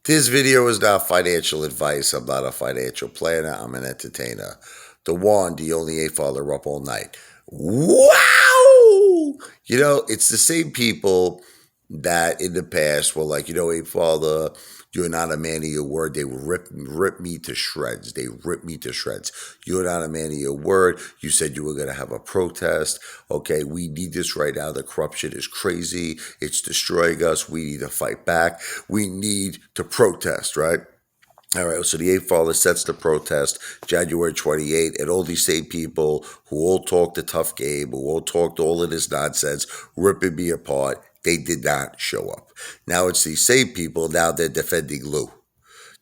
This video is not financial advice. I'm not a financial planner. I'm an entertainer. The one, the only Apefather up all night. Wow! It's the same people that in the past were like, Apefather, you're not a man of your word. They would rip me to shreds. They rip me to shreds. You're not a man of your word. You said you were going to have a protest. Okay, we need this right now. The corruption is crazy. It's destroying us. We need to fight back. We need to protest, right? All right, so the Apefather sets the protest January 28th, and all these same people who all talked the tough game, who all talked all of this nonsense, ripping me apart, they did not show up. Now it's these same people, now they're defending Lou.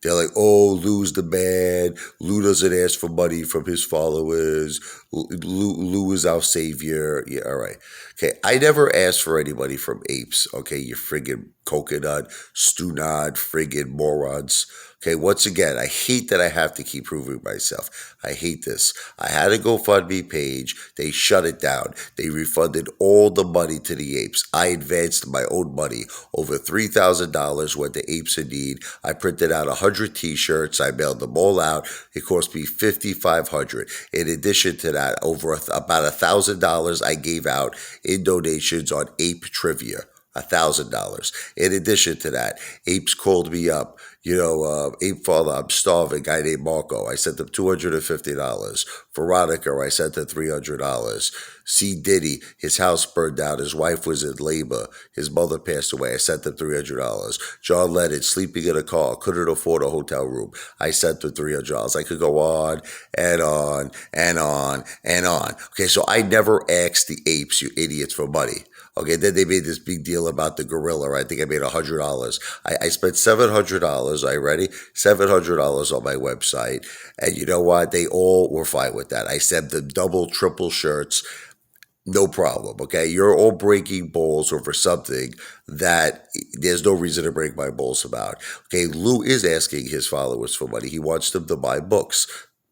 They're like, oh, Lou's the man. Lou doesn't ask for money from his followers. Lou is our savior. Yeah, all right. Okay, I never asked for any money from apes. Okay, you friggin' coconut, stunod, friggin' morons. Okay, once again, I hate that I have to keep proving myself. I hate this. I had a GoFundMe page. They shut it down. They refunded all the money to the apes. I advanced my own money, over $3,000 worth of apes in need. I printed out 100 t-shirts. I mailed them all out. It cost me $5,500. In addition to that, about $1,000 I gave out in donations on ape trivia. $1,000. In addition to that, Apes called me up. Apefather, I'm starving. Guy named Marco. I sent him $250. Veronica, I sent her $300. C. Diddy, his house burned down. His wife was in labor. His mother passed away. I sent him $300. John Lennon, sleeping in a car, couldn't afford a hotel room. I sent him $300. I could go on and on and on and on. Okay, so I never asked the apes, you idiots, for money. Okay, then they made this big deal about the gorilla. I think I made $100. I spent $700. Are you ready? $700 on my website. And you know what? They all were fine with that. I sent them double, triple shirts. No problem. Okay, you're all breaking balls over something that there's no reason to break my balls about. Okay, Lou is asking his followers for money. He wants them to buy books.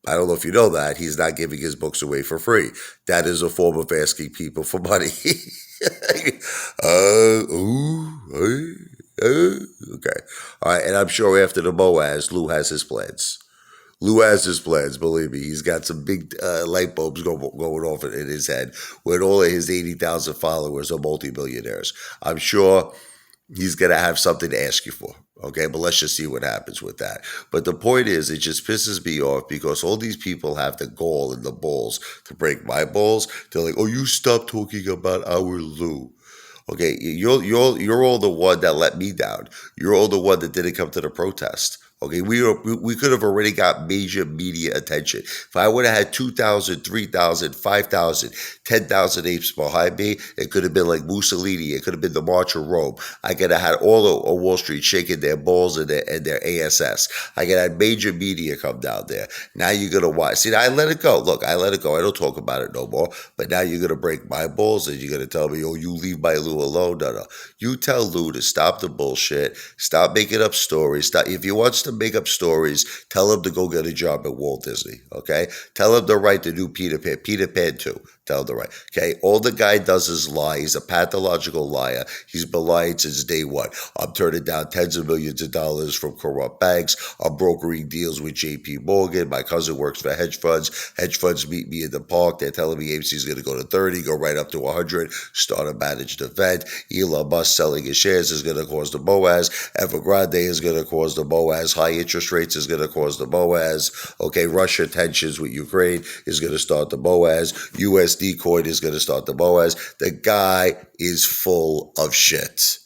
I don't know if you know that. He's not giving his books away for free. That is a form of asking people for money. Okay. All right. And I'm sure after the Boaz, Lou has his plans. Lou has his plans, believe me. He's got some big light bulbs going off in his head when all of his 80,000 followers are multimillionaires. I'm sure he's going to have something to ask you for. Okay, but let's just see what happens with that. But the point is, it just pisses me off because all these people have the gall and the balls to break my balls. They're like, oh, you stop talking about our Lou. Okay, you're all the one that let me down. You're all the one that didn't come to the protest. Okay, we could have already got major media attention. If I would have had 2,000, 3,000, 5,000, 10,000 apes behind me, it could have been like Mussolini. It could have been the March of Rome. I could have had all of Wall Street shaking their balls and their ASS. I could have had major media come down there. Now you're going to watch. See, I let it go. Look, I let it go. I don't talk about it no more. But now you're going to break my balls and you're going to tell me, oh, you leave my Lou alone. No. You tell Lou to stop the bullshit. Stop making up stories. Stop. If he wants to make up stories, tell him to go get a job at Walt Disney, okay? Tell him to write the new Peter Pan 2. Tell him to write, okay? All the guy does is lie. He's a pathological liar. He's been lying since day one. I'm turning down tens of millions of dollars from corrupt banks. I'm brokering deals with JP Morgan. My cousin works for hedge funds. Hedge funds meet me in the park. They're telling me AMC's going to go to 30, go right up to 100, start a managed event. Elon Musk selling his shares is going to cause the Boaz. Evergrande is going to cause the Boaz. High interest rates is going to cause the Boaz. Okay, Russia tensions with Ukraine is going to start the Boaz. USD coin is going to start the Boaz. The guy is full of shit.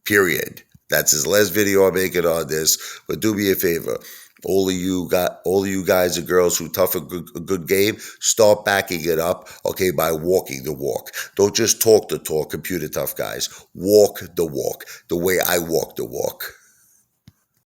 Period. That's his last video I'm making on this. But do me a favor. All of you guys and girls who tough a good game, start backing it up, okay, by walking the walk. Don't just talk the talk, computer tough guys. Walk the walk, the way I walk the walk.